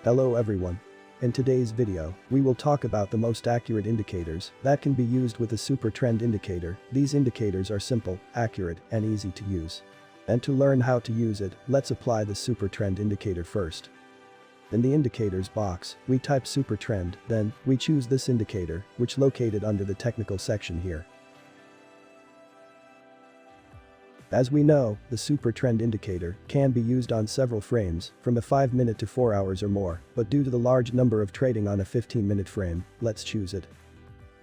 Hello everyone. In today's video, we will talk about the most accurate indicators that can be used with a SuperTrend indicator. These indicators are simple, accurate, and easy to use. And to learn how to use it, let's apply the SuperTrend indicator first. In the indicators box, we type SuperTrend, then we choose this indicator, which located under the technical section here. As we know, the SuperTrend indicator can be used on several frames, from a 5-minute to 4 hours or more, but due to the large number of trading on a 15-minute frame, let's choose it.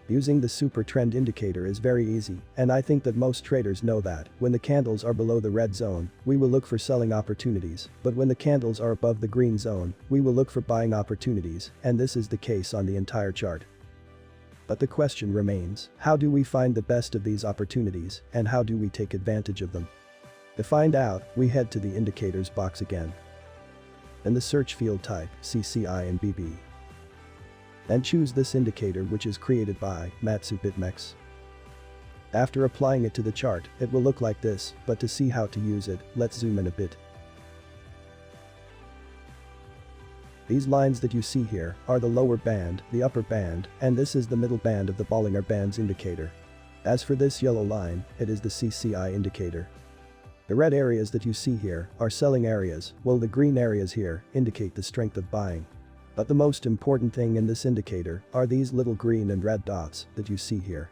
Using the SuperTrend indicator is very easy, and I think that most traders know that. When the candles are below the red zone, we will look for selling opportunities, but when the candles are above the green zone, we will look for buying opportunities, and this is the case on the entire chart. But the question remains, how do we find the best of these opportunities, and how do we take advantage of them? To find out, we head to the indicators box again. In the search field type CCI and BB. And choose this indicator, which is created by BitMEX. After applying it to the chart, it will look like this, but to see how to use it, let's zoom in a bit. These lines that you see here are the lower band, the upper band, and this is the middle band of the Bollinger Bands indicator. As for this yellow line, it is the CCI indicator. The red areas that you see here are selling areas, while the green areas here indicate the strength of buying. But the most important thing in this indicator are these little green and red dots that you see here.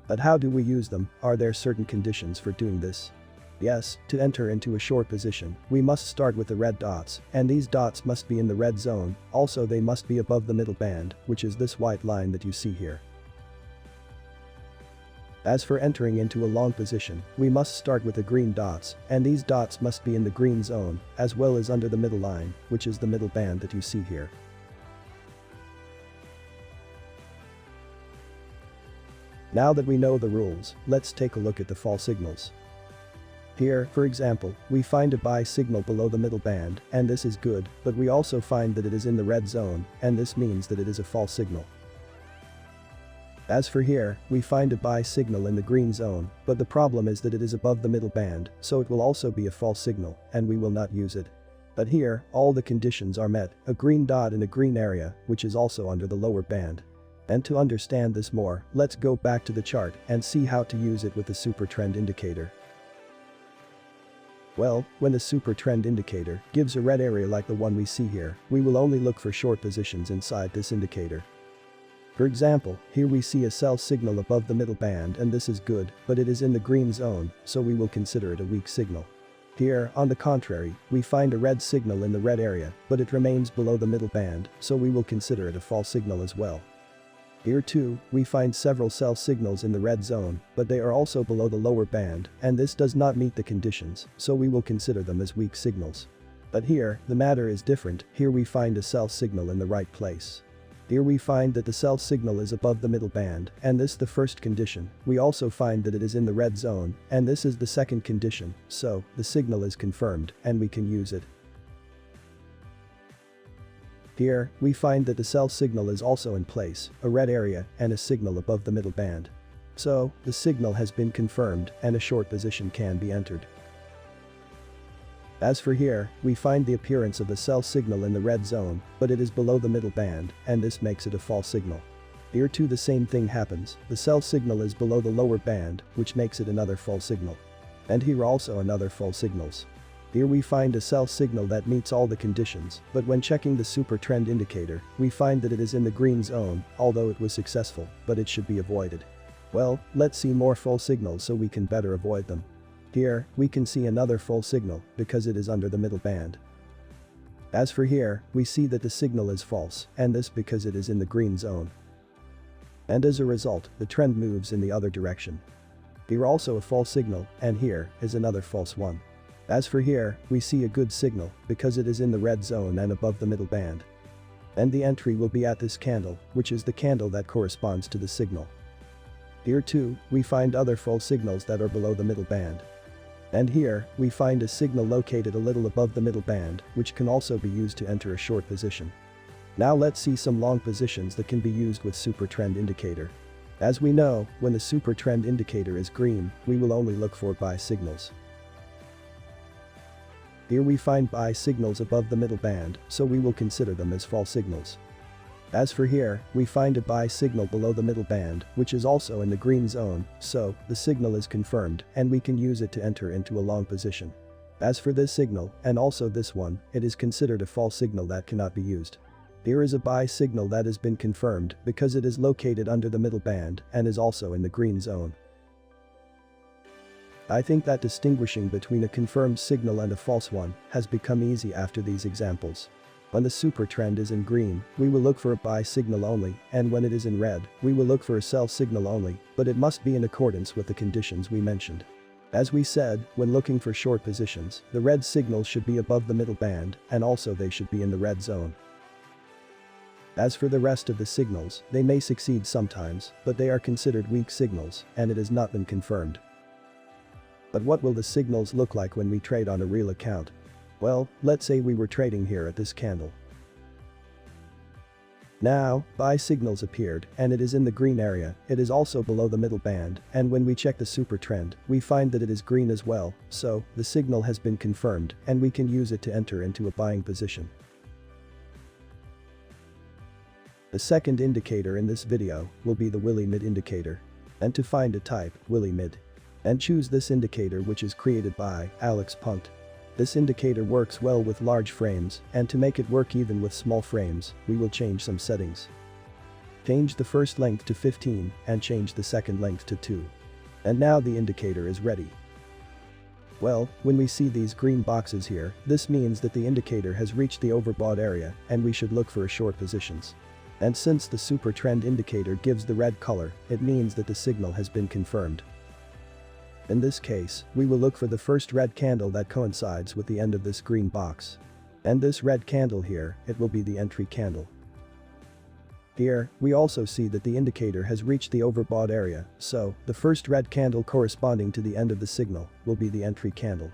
But how do we use them? Are there certain conditions for doing this? Yes, to enter into a short position, we must start with the red dots, and these dots must be in the red zone. Also, they must be above the middle band, which is this white line that you see here. As for entering into a long position, we must start with the green dots, and these dots must be in the green zone, as well as under the middle line, which is the middle band that you see here. Now that we know the rules, let's take a look at the fall signals. Here, for example, we find a buy signal below the middle band, and this is good, but we also find that it is in the red zone, and this means that it is a false signal. As for here, we find a buy signal in the green zone, but the problem is that it is above the middle band, so it will also be a false signal, and we will not use it. But here, all the conditions are met, a green dot in a green area, which is also under the lower band. And to understand this more, let's go back to the chart and see how to use it with the SuperTrend indicator. Well, when the SuperTrend indicator gives a red area like the one we see here, we will only look for short positions inside this indicator. For example, here we see a sell signal above the middle band, and this is good, but it is in the green zone, so we will consider it a weak signal. Here, on the contrary, we find a red signal in the red area, but it remains below the middle band, so we will consider it a false signal as well. Here too, we find several sell signals in the red zone, but they are also below the lower band, and this does not meet the conditions, so we will consider them as weak signals. But here, the matter is different. Here we find a sell signal in the right place. Here we find that the sell signal is above the middle band, and this the first condition. We also find that it is in the red zone, and this is the second condition, so the signal is confirmed, and we can use it. Here, we find that the sell signal is also in place, a red area, and a signal above the middle band. So, the signal has been confirmed, and a short position can be entered. As for here, we find the appearance of the sell signal in the red zone, but it is below the middle band, and this makes it a false signal. Here too the same thing happens, the sell signal is below the lower band, which makes it another false signal. And here also another false signals. Here we find a sell signal that meets all the conditions, but when checking the SuperTrend indicator, we find that it is in the green zone, although it was successful, but it should be avoided. Well, let's see more false signals so we can better avoid them. Here, we can see another false signal, because it is under the middle band. As for here, we see that the signal is false, and this because it is in the green zone. And as a result, the trend moves in the other direction. Here also a false signal, and here is another false one. As for here, we see a good signal, because it is in the red zone and above the middle band. And the entry will be at this candle, which is the candle that corresponds to the signal. Here too, we find other false signals that are below the middle band. And here, we find a signal located a little above the middle band, which can also be used to enter a short position. Now let's see some long positions that can be used with SuperTrend indicator. As we know, when the SuperTrend indicator is green, we will only look for buy signals. Here we find buy signals above the middle band, so we will consider them as fall signals. As for here, we find a buy signal below the middle band, which is also in the green zone, so the signal is confirmed and we can use it to enter into a long position. As for this signal, and also this one, it is considered a fall signal that cannot be used. Here is a buy signal that has been confirmed because it is located under the middle band and is also in the green zone. I think that distinguishing between a confirmed signal and a false one has become easy after these examples. When the super trend is in green, we will look for a buy signal only, and when it is in red, we will look for a sell signal only, but it must be in accordance with the conditions we mentioned. As we said, when looking for short positions, the red signals should be above the middle band, and also they should be in the red zone. As for the rest of the signals, they may succeed sometimes, but they are considered weak signals, and it has not been confirmed. But what will the signals look like when we trade on a real account? Well, let's say we were trading here at this candle. Now, buy signals appeared, and it is in the green area, it is also below the middle band, and when we check the super trend, we find that it is green as well, so the signal has been confirmed, and we can use it to enter into a buying position. The second indicator in this video will be the Willy Mid indicator. And to find a type, Willy Mid. And choose this indicator, which is created by Alex Punkt. This indicator works well with large frames, and to make it work even with small frames, we will change some settings. Change the first length to 15 and change the second length to 2. And now the indicator is ready. Well, when we see these green boxes here, this means that the indicator has reached the overbought area and we should look for short positions. And since the super trend indicator gives the red color, it means that the signal has been confirmed. In this case, we will look for the first red candle that coincides with the end of this green box. And this red candle here, it will be the entry candle. Here, we also see that the indicator has reached the overbought area, so the first red candle corresponding to the end of the signal will be the entry candle.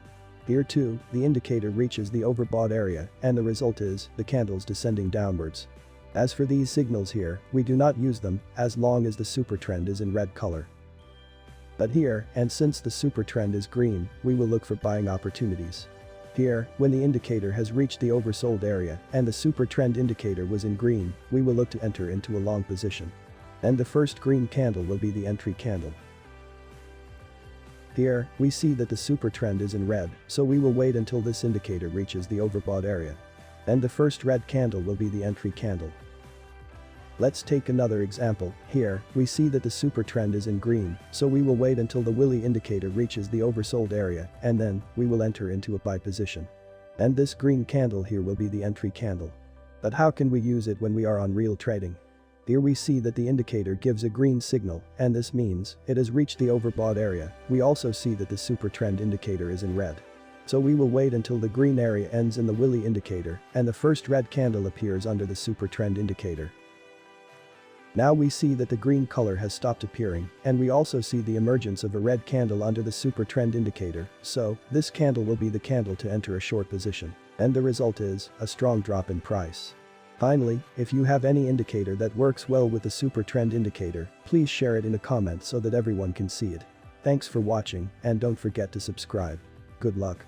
Here too, the indicator reaches the overbought area, and the result is the candles descending downwards. As for these signals here, we do not use them as long as the super trend is in red color. But here, and since the super trend is green, we will look for buying opportunities. Here, when the indicator has reached the oversold area and the super trend indicator was in green, we will look to enter into a long position. And the first green candle will be the entry candle. Here, we see that the super trend is in red, so we will wait until this indicator reaches the overbought area. And the first red candle will be the entry candle. Let's take another example. Here, we see that the super trend is in green, so we will wait until the Willy indicator reaches the oversold area, and then we will enter into a buy position. And this green candle here will be the entry candle. But how can we use it when we are on real trading? Here we see that the indicator gives a green signal, and this means it has reached the overbought area. We also see that the super trend indicator is in red. So we will wait until the green area ends in the Willy indicator, and the first red candle appears under the super trend indicator. Now we see that the green color has stopped appearing, and we also see the emergence of a red candle under the super trend indicator, so this candle will be the candle to enter a short position. And the result is a strong drop in price. Finally, if you have any indicator that works well with the super trend indicator, please share it in a comment so that everyone can see it. Thanks for watching, and don't forget to subscribe. Good luck.